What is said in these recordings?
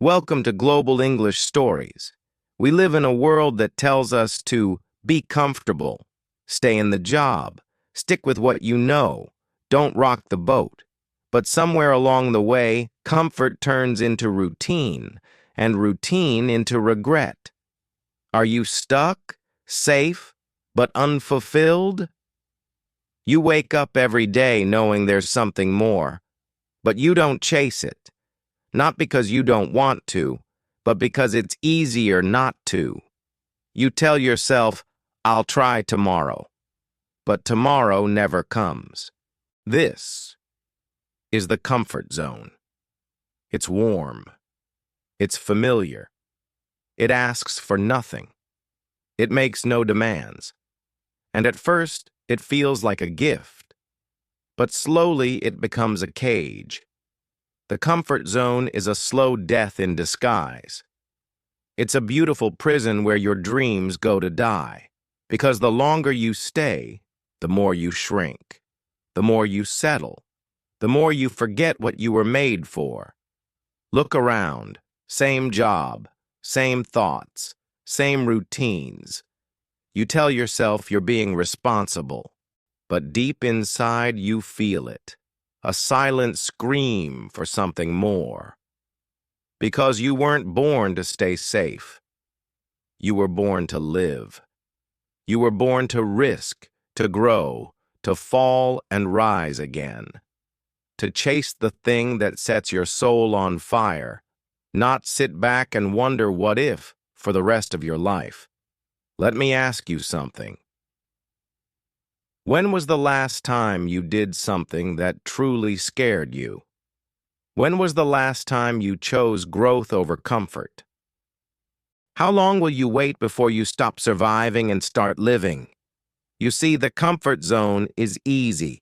Welcome to Global English Stories. We live in a world that tells us to be comfortable, stay in the job, stick with what you know, don't rock the boat. But somewhere along the way, comfort turns into routine, and routine into regret. Are you stuck, safe, but unfulfilled? You wake up every day knowing there's something more, but you don't chase it. Not because you don't want to, but because it's easier not to. You tell yourself, I'll try tomorrow. But tomorrow never comes. This is the comfort zone. It's warm. It's familiar. It asks for nothing. It makes no demands. And at first, it feels like a gift. But slowly, it becomes a cage. The comfort zone is a slow death in disguise. It's a beautiful prison where your dreams go to die, because the longer you stay, the more you shrink, the more you settle, the more you forget what you were made for. Look around, same job, same thoughts, same routines. You tell yourself you're being responsible, but deep inside you feel it. A silent scream for something more. Because you weren't born to stay safe. You were born to live. You were born to risk, to grow, to fall and rise again. To chase the thing that sets your soul on fire, not sit back and wonder what if for the rest of your life. Let me ask you something. When was the last time you did something that truly scared you? When was the last time you chose growth over comfort? How long will you wait before you stop surviving and start living? You see, the comfort zone is easy,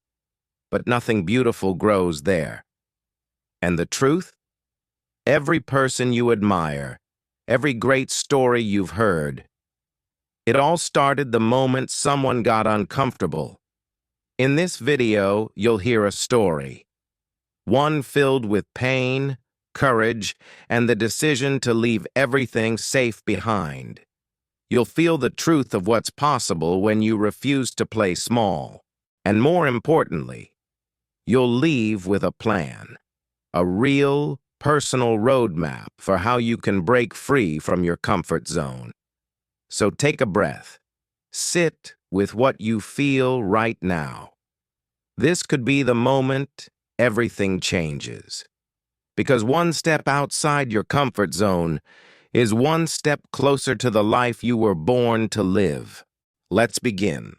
but nothing beautiful grows there. And the truth? Every person you admire, every great story you've heard, it all started the moment someone got uncomfortable. In this video, you'll hear a story. One filled with pain, courage, and the decision to leave everything safe behind. You'll feel the truth of what's possible when you refuse to play small. And more importantly, you'll leave with a plan. A real, personal roadmap for how you can break free from your comfort zone. So take a breath. Sit with what you feel right now. This could be the moment everything changes. Because one step outside your comfort zone is one step closer to the life you were born to live. Let's begin.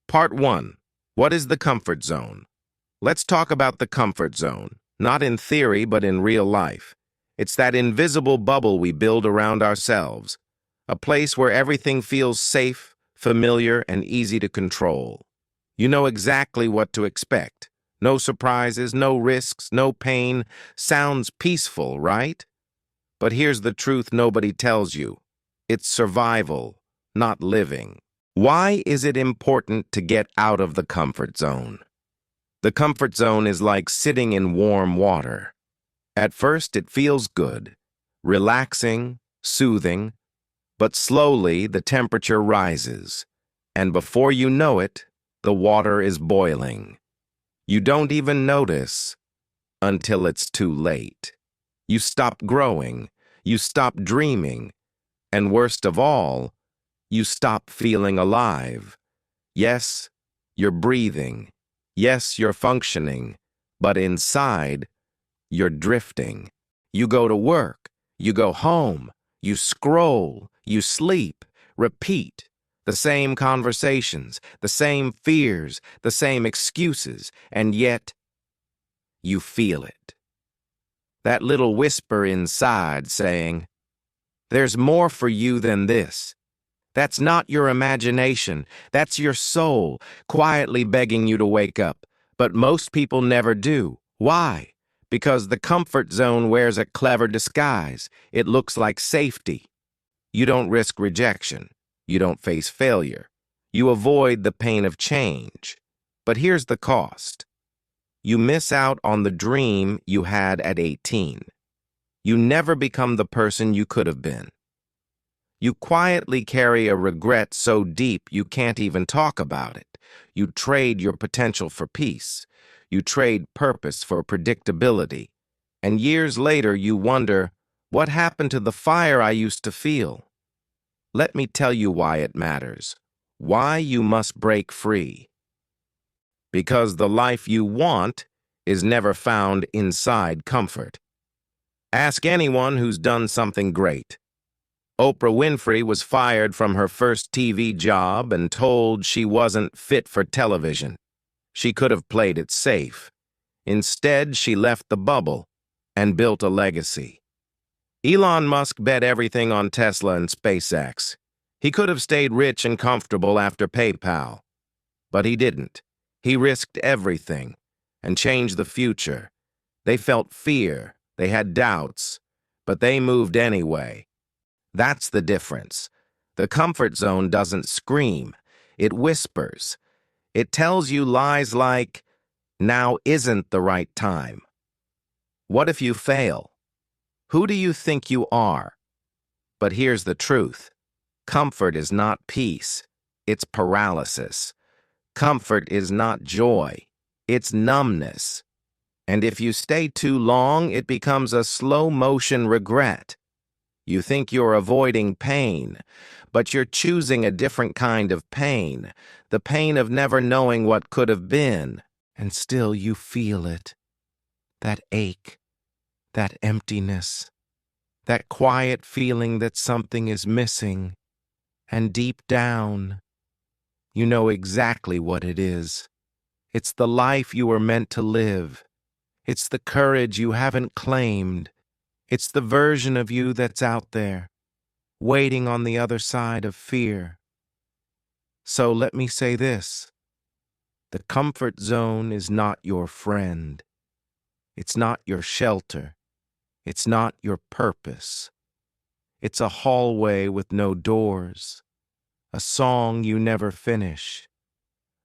Part 1. What is the comfort zone? Let's talk about the comfort zone, not in theory but in real life. It's that invisible bubble we build around ourselves. A place where everything feels safe, familiar, and easy to control. You know exactly what to expect. No surprises, no risks, no pain. Sounds peaceful, right? But here's the truth nobody tells you. It's survival, not living. Why is it important to get out of the comfort zone? The comfort zone is like sitting in warm water. At first, it feels good, relaxing, soothing, but slowly the temperature rises, and before you know it, the water is boiling. You don't even notice until it's too late. You stop growing, you stop dreaming, and worst of all, you stop feeling alive. Yes, you're breathing. Yes, you're functioning, but inside, you're drifting. You go to work, you go home, you scroll, you sleep, repeat. The same conversations, the same fears, the same excuses, and yet you feel it. That little whisper inside saying, there's more for you than this. That's not your imagination, that's your soul, quietly begging you to wake up. But most people never do. Why? Because the comfort zone wears a clever disguise. It looks like safety. You don't risk rejection. You don't face failure. You avoid the pain of change. But here's the cost. You miss out on the dream you had at 18. You never become the person you could have been. You quietly carry a regret so deep you can't even talk about it. You trade your potential for peace. You trade purpose for predictability. And years later, you wonder, what happened to the fire I used to feel? Let me tell you why it matters. Why you must break free. Because the life you want is never found inside comfort. Ask anyone who's done something great. Oprah Winfrey was fired from her first TV job and told she wasn't fit for television. She could have played it safe. Instead, she left the bubble and built a legacy. Elon Musk bet everything on Tesla and SpaceX. He could have stayed rich and comfortable after PayPal, but he didn't. He risked everything and changed the future. They felt fear, they had doubts, but they moved anyway. That's the difference. The comfort zone doesn't scream. It whispers. It tells you lies like, now isn't the right time. What if you fail? Who do you think you are? But here's the truth. Comfort is not peace. It's paralysis. Comfort is not joy. It's numbness. And if you stay too long, it becomes a slow-motion regret. You think you're avoiding pain, but you're choosing a different kind of pain, the pain of never knowing what could have been, and still you feel it. That ache, that emptiness, that quiet feeling that something is missing, and deep down, you know exactly what it is. It's the life you were meant to live. It's the courage you haven't claimed. It's the version of you that's out there, waiting on the other side of fear. So let me say this. The comfort zone is not your friend. It's not your shelter. It's not your purpose. It's a hallway with no doors, a song you never finish,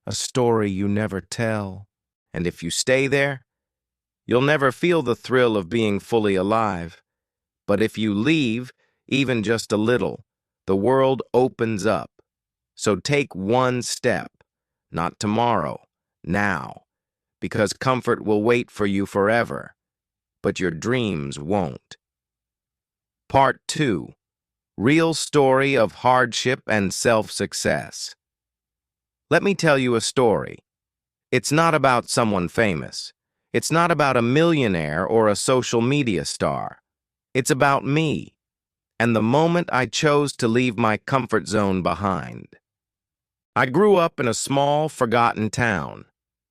a story you never tell. And if you stay there, you'll never feel the thrill of being fully alive. But if you leave, even just a little, the world opens up. So take one step, not tomorrow, now, because comfort will wait for you forever, but your dreams won't. Part 2. Real story of hardship and self-success. Let me tell you a story. It's not about someone famous. It's not about a millionaire or a social media star. It's about me, and the moment I chose to leave my comfort zone behind. I grew up in a small, forgotten town.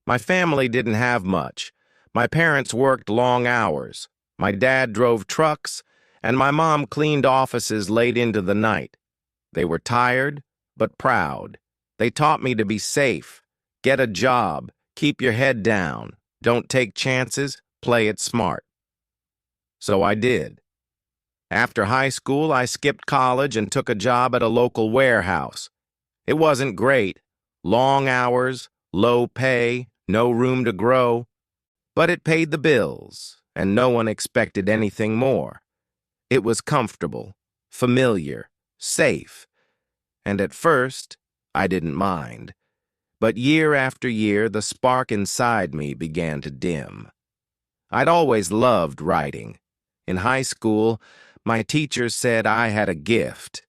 My family didn't have much. My parents worked long hours. My dad drove trucks, and my mom cleaned offices late into the night. They were tired, but proud. They taught me to be safe, get a job, keep your head down, don't take chances, play it smart. So I did. After high school, I skipped college and took a job at a local warehouse. It wasn't great. Long hours, low pay, no room to grow. But it paid the bills, and no one expected anything more. It was comfortable, familiar, safe. And at first, I didn't mind. But year after year, the spark inside me began to dim. I'd always loved writing. In high school, my teachers said I had a gift.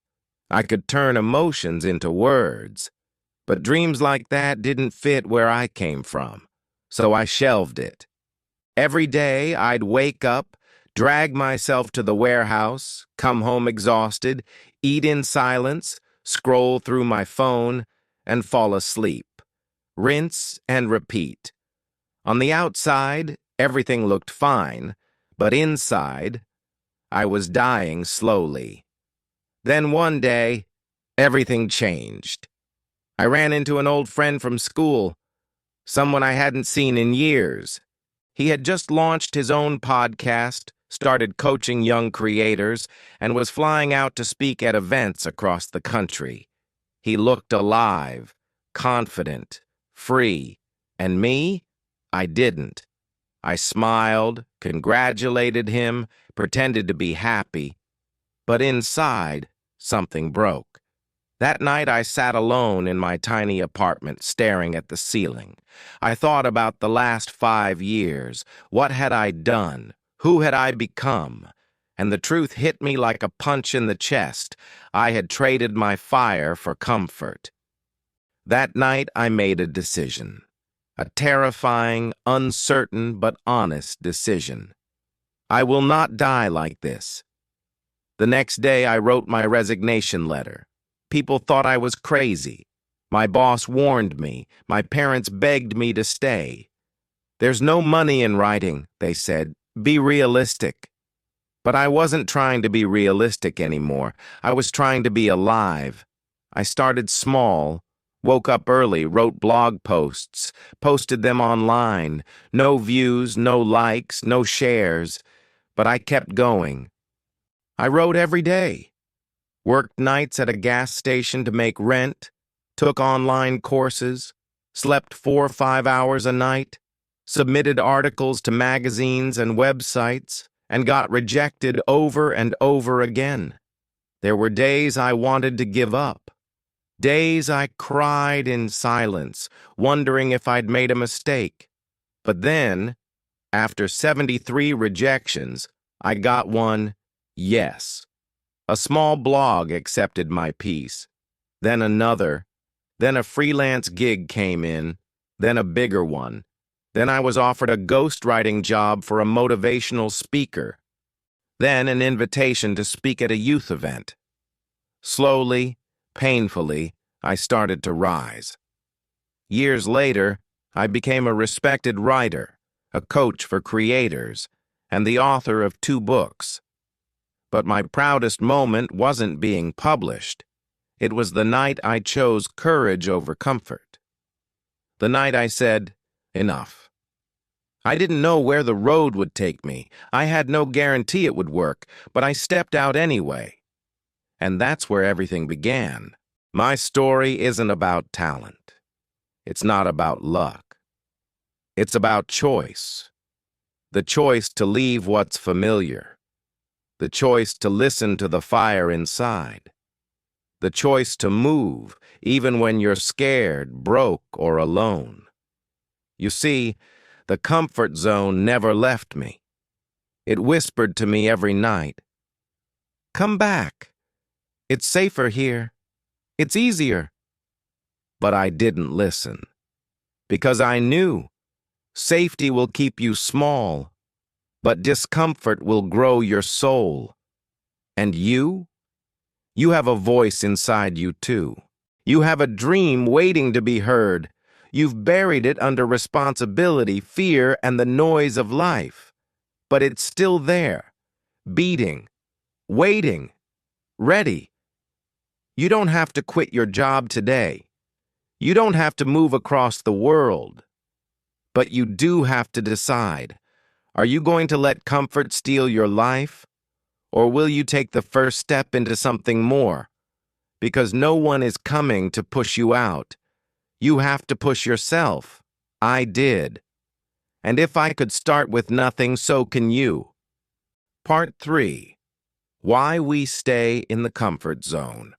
I could turn emotions into words. But dreams like that didn't fit where I came from, so I shelved it. Every day, I'd wake up, drag myself to the warehouse, come home exhausted, eat in silence, scroll through my phone, and fall asleep. Rinse and repeat. On the outside, everything looked fine, but inside, I was dying slowly. Then one day, everything changed. I ran into an old friend from school, someone I hadn't seen in years. He had just launched his own podcast, started coaching young creators, and was flying out to speak at events across the country. He looked alive, confident, free, and me, I didn't. I smiled, congratulated him, pretended to be happy, but inside, something broke. That night I sat alone in my tiny apartment staring at the ceiling. I thought about the last 5 years. What had I done? Who had I become? And the truth hit me like a punch in the chest. I had traded my fire for comfort. That night I made a decision. A terrifying, uncertain, but honest decision. I will not die like this. The next day I wrote my resignation letter. People thought I was crazy. My boss warned me. My parents begged me to stay. There's no money in writing, they said. Be realistic. But I wasn't trying to be realistic anymore. I was trying to be alive. I started small, woke up early, wrote blog posts, posted them online. No views, no likes, no shares. But I kept going. I wrote every day. Worked nights at a gas station to make rent, took online courses, slept 4 or 5 hours a night, submitted articles to magazines and websites, and got rejected over and over again. There were days I wanted to give up. Days I cried in silence, wondering if I'd made a mistake. But then, after 73 rejections, I got one yes. A small blog accepted my piece, then another, then a freelance gig came in, then a bigger one. Then I was offered a ghostwriting job for a motivational speaker, then an invitation to speak at a youth event. Slowly, painfully, I started to rise. Years later, I became a respected writer, a coach for creators, and the author of 2 books. But my proudest moment wasn't being published. It was the night I chose courage over comfort. The night I said, enough. I didn't know where the road would take me. I had no guarantee it would work, but I stepped out anyway. And that's where everything began. My story isn't about talent. It's not about luck. It's about choice. The choice to leave what's familiar. The choice to listen to the fire inside. The choice to move, even when you're scared, broke, or alone. You see, the comfort zone never left me. It whispered to me every night, "Come back. It's safer here. It's easier." But I didn't listen. Because I knew safety will keep you small, but discomfort will grow your soul. And you? You have a voice inside you too. You have a dream waiting to be heard. You've buried it under responsibility, fear, and the noise of life. But it's still there, beating, waiting, ready. You don't have to quit your job today. You don't have to move across the world. But you do have to decide. Are you going to let comfort steal your life? Or will you take the first step into something more? Because no one is coming to push you out. You have to push yourself. I did. And if I could start with nothing, so can you. Part 3. Why we stay in the comfort zone.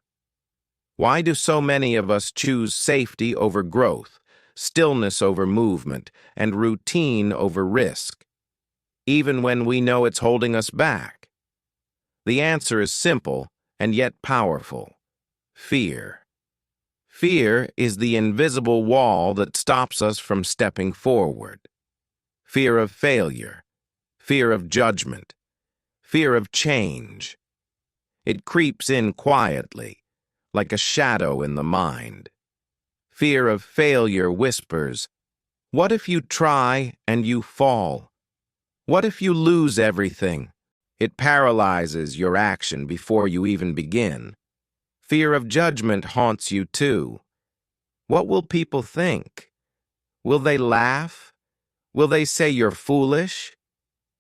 Why do so many of us choose safety over growth, stillness over movement, and routine over risk, even when we know it's holding us back? The answer is simple and yet powerful. Fear. Fear is the invisible wall that stops us from stepping forward. Fear of failure, fear of judgment, fear of change. It creeps in quietly, like a shadow in the mind. Fear of failure whispers, "What if you try and you fall? What if you lose everything?" It paralyzes your action before you even begin. Fear of judgment haunts you too. What will people think? Will they laugh? Will they say you're foolish?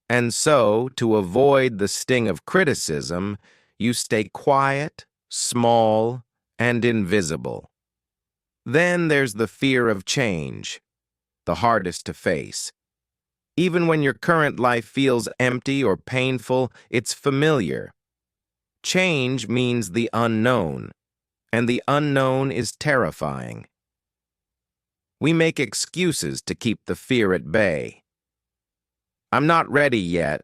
And so, to avoid the sting of criticism, you stay quiet, small, and invisible. Then there's the fear of change, the hardest to face. Even when your current life feels empty or painful, it's familiar. Change means the unknown, and the unknown is terrifying. We make excuses to keep the fear at bay. I'm not ready yet.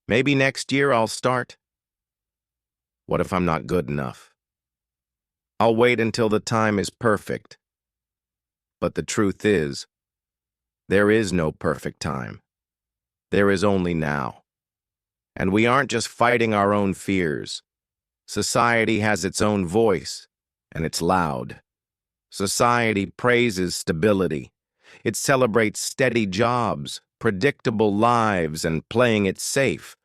Maybe next year I'll start. What if I'm not good enough? I'll wait until the time is perfect. But the truth is, there is no perfect time. There is only now. And we aren't just fighting our own fears. Society has its own voice, and it's loud. Society praises stability. It celebrates steady jobs, predictable lives, and playing it safe.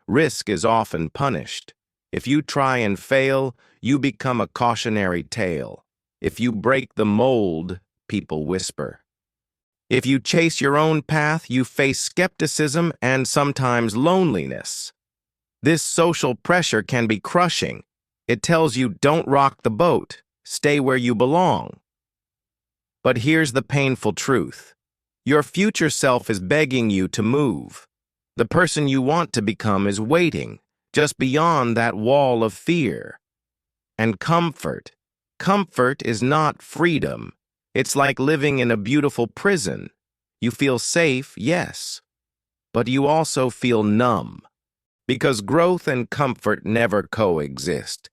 Risk is often punished. If you try and fail, you become a cautionary tale. If you break the mold, people whisper. If you chase your own path, you face skepticism and sometimes loneliness. This social pressure can be crushing. It tells you don't rock the boat, stay where you belong. But here's the painful truth. Your future self is begging you to move. The person you want to become is waiting, just beyond that wall of fear. And comfort is not freedom. It's like living in a beautiful prison. You feel safe, yes, but you also feel numb. Because growth and comfort never coexist.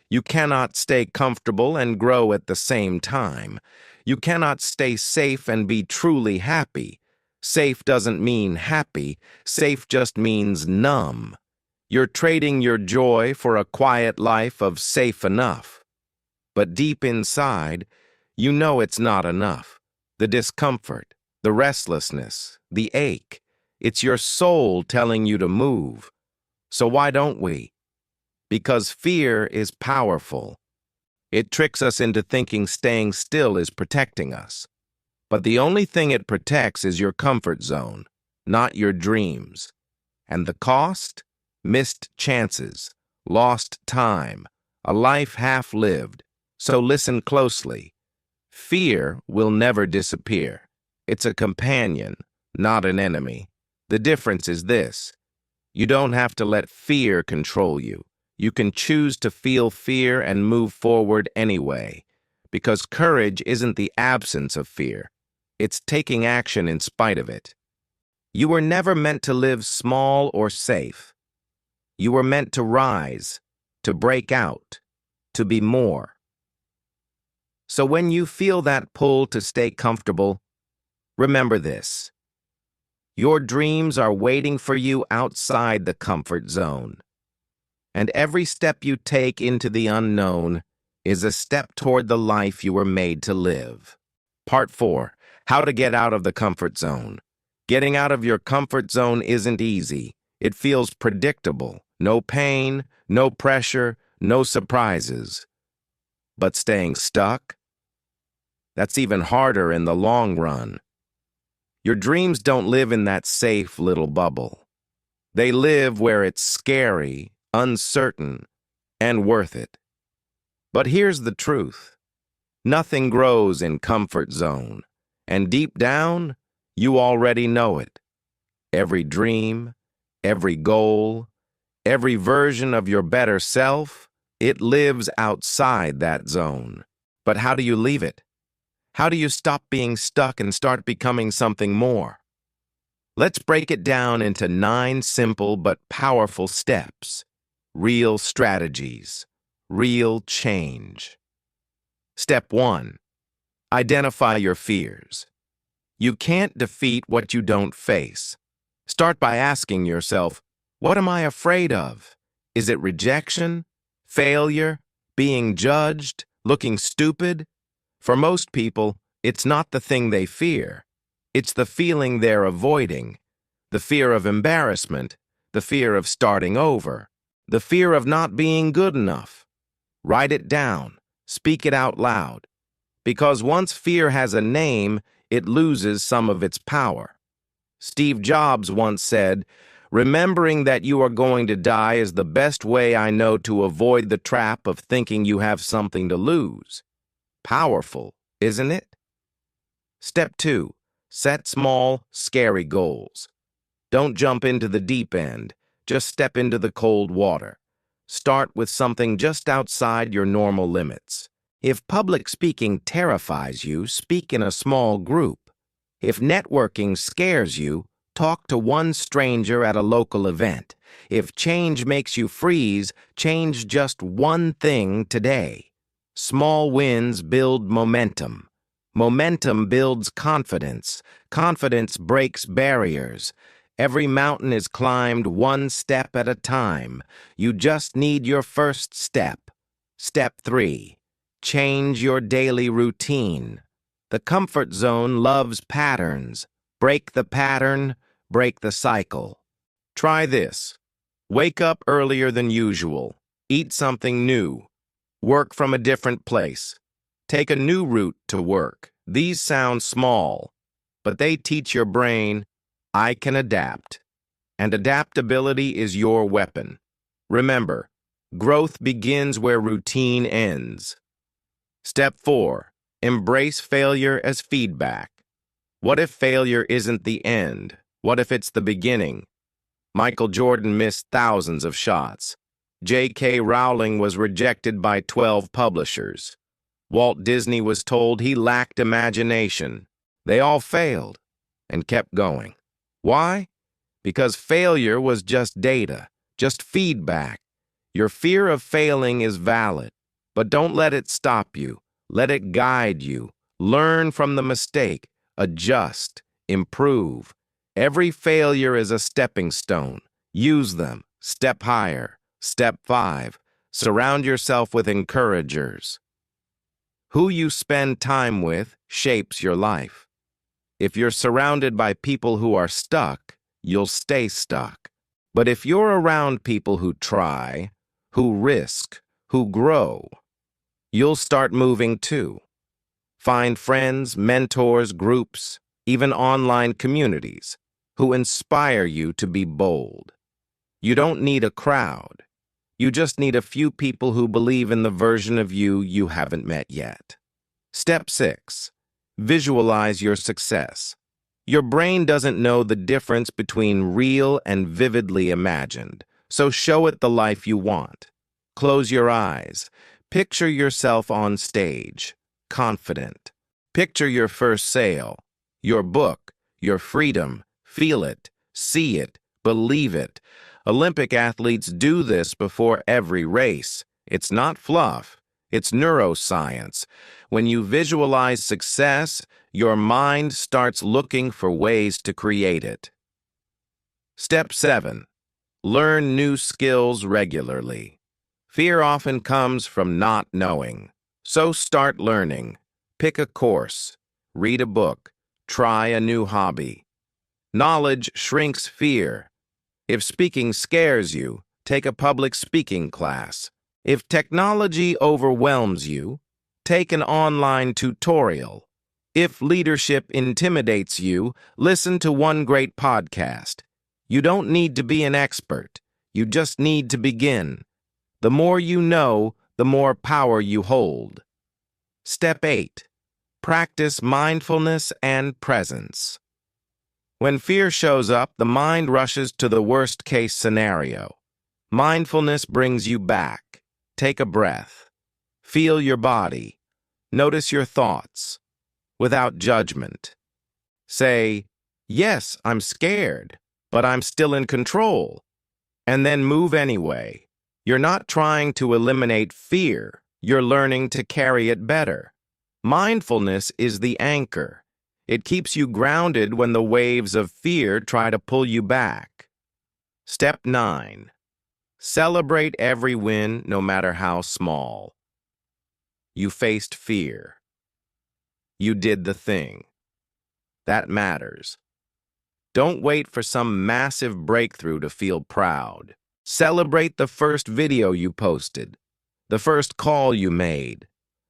You cannot stay comfortable and grow at the same time. You cannot stay safe and be truly happy. Safe doesn't mean happy. Safe just means numb. You're trading your joy for a quiet life of safe enough. But deep inside, you know it's not enough. The discomfort, the restlessness, the ache. It's your soul telling you to move. So why don't we? Because fear is powerful. It tricks us into thinking staying still is protecting us. But the only thing it protects is your comfort zone, not your dreams. And the cost? Missed chances, lost time, a life half-lived. So listen closely. Fear will never disappear. It's a companion, not an enemy. The difference is this. You don't have to let fear control you. You can choose to feel fear and move forward anyway. Because courage isn't the absence of fear. It's taking action in spite of it. You were never meant to live small or safe. You were meant to rise, to break out, to be more. So when you feel that pull to stay comfortable, remember this. Your dreams are waiting for you outside the comfort zone. And every step you take into the unknown is a step toward the life you were made to live. Part 4. How to get out of the comfort zone. Getting out of your comfort zone isn't easy. It feels predictable. No pain, no pressure, no surprises. But staying stuck? That's even harder in the long run. Your dreams don't live in that safe little bubble. They live where it's scary, uncertain, and worth it. But here's the truth. Nothing grows in comfort zone, and deep down, you already know it. Every dream, every goal, every version of your better self, it lives outside that zone. But how do you leave it? How do you stop being stuck and start becoming something more? Let's break it down into 9 simple but powerful steps. Real strategies. Real change. Step 1. Identify your fears. You can't defeat what you don't face. Start by asking yourself, what am I afraid of? Is it rejection? Failure? Being judged? Looking stupid? For most people, it's not the thing they fear. It's the feeling they're avoiding. The fear of embarrassment. The fear of starting over. The fear of not being good enough. Write it down. Speak it out loud. Because once fear has a name, it loses some of its power. Steve Jobs once said, "Remembering that you are going to die is the best way I know to avoid the trap of thinking you have something to lose." Powerful, isn't it? Step 2. Set small, scary goals. Don't jump into the deep end. Just step into the cold water. Start with something just outside your normal limits. If public speaking terrifies you, speak in a small group. If networking scares you, talk to one stranger at a local event. If change makes you freeze, change just one thing today. Small wins build momentum. Momentum builds confidence. Confidence breaks barriers. Every mountain is climbed one step at a time. You just need your first step. Step 3. Change your daily routine. The comfort zone loves patterns. Break the pattern, break the cycle. Try this. Wake up earlier than usual. Eat something new. Work from a different place. Take a new route to work. These sound small, but they teach your brain, I can adapt. And adaptability is your weapon. Remember, growth begins where routine ends. Step 4. Embrace failure as feedback. What if failure isn't the end? What if it's the beginning? Michael Jordan missed thousands of shots. J.K. Rowling was rejected by 12 publishers. Walt Disney was told he lacked imagination. They all failed and kept going. Why? Because failure was just data, just feedback. Your fear of failing is valid, but don't let it stop you. Let it guide you. Learn from the mistake. Adjust. Improve. Every failure is a stepping stone. Use them. Step higher. Step 5. Surround yourself with encouragers. Who you spend time with shapes your life. If you're surrounded by people who are stuck, you'll stay stuck. But if you're around people who try, who risk, who grow, you'll start moving too. Find friends, mentors, groups, even online communities who inspire you to be bold. You don't need a crowd. You just need a few people who believe in the version of you you haven't met yet. Step 6. Visualize your success. Your brain doesn't know the difference between real and vividly imagined, so show it the life you want. Close your eyes. Picture yourself on stage, confident. Picture your first sale, your book, your freedom. Feel it, see it, believe it. Olympic athletes do this before every race. It's not fluff. It's neuroscience. When you visualize success, your mind starts looking for ways to create it. Step 7. Learn new skills regularly. Fear often comes from not knowing. So start learning. Pick a course. Read a book. Try a new hobby. Knowledge shrinks fear. If speaking scares you, take a public speaking class. If technology overwhelms you, take an online tutorial. If leadership intimidates you, listen to one great podcast. You don't need to be an expert. You just need to begin. The more you know, the more power you hold. Step 8. Practice mindfulness and presence. When fear shows up, the mind rushes to the worst-case scenario. Mindfulness brings you back. Take a breath. Feel your body. Notice your thoughts. Without judgment. Say, yes, I'm scared, but I'm still in control. And then move anyway. You're not trying to eliminate fear. You're learning to carry it better. Mindfulness is the anchor. It keeps you grounded when the waves of fear try to pull you back. Step 9. Celebrate every win, no matter how small. You faced fear. You did the thing. That matters. Don't wait for some massive breakthrough to feel proud. Celebrate the first video you posted, the first call you made,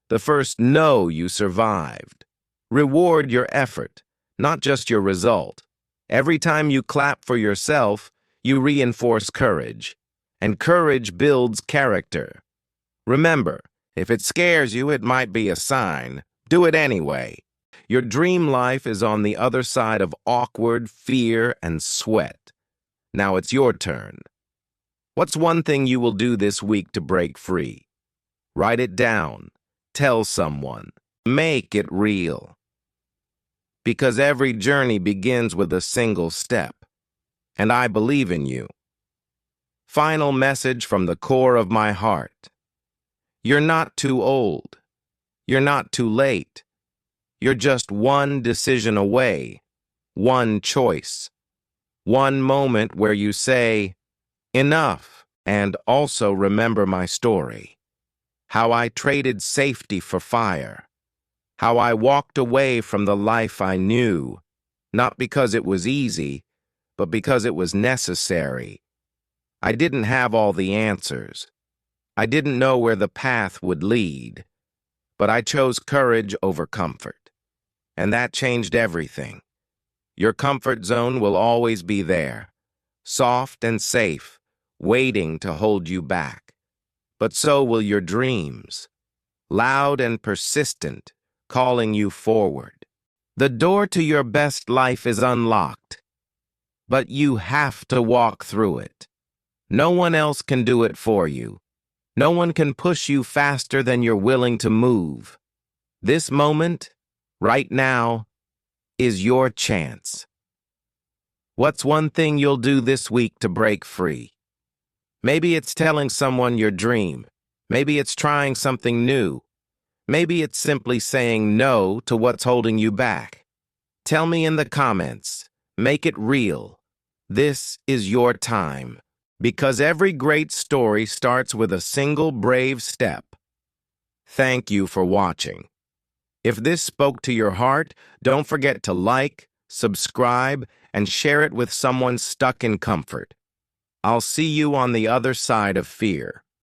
the first no you survived. Reward your effort, not just your result. Every time you clap for yourself, you reinforce courage. And courage builds character. Remember, if it scares you, it might be a sign. Do it anyway. Your dream life is on the other side of awkward, fear, and sweat. Now it's your turn. What's one thing you will do this week to break free? Write it down. Tell someone. Make it real. Because every journey begins with a single step. And I believe in you. Final message from the core of my heart. You're not too old. You're not too late. You're just one decision away, one choice, one moment where you say, enough, and also remember my story. How I traded safety for fire. How I walked away from the life I knew, not because it was easy, but because it was necessary. I didn't have all the answers. I didn't know where the path would lead, but I chose courage over comfort. And that changed everything. Your comfort zone will always be there, soft and safe, waiting to hold you back. But so will your dreams, loud and persistent, calling you forward. The door to your best life is unlocked, but you have to walk through it. No one else can do it for you. No one can push you faster than you're willing to move. This moment, right now, is your chance. What's one thing you'll do this week to break free? Maybe it's telling someone your dream. Maybe it's trying something new. Maybe it's simply saying no to what's holding you back. Tell me in the comments. Make it real. This is your time. Because every great story starts with a single brave step. Thank you for watching. If this spoke to your heart, don't forget to like, subscribe, and share it with someone stuck in comfort. I'll see you on the other side of fear.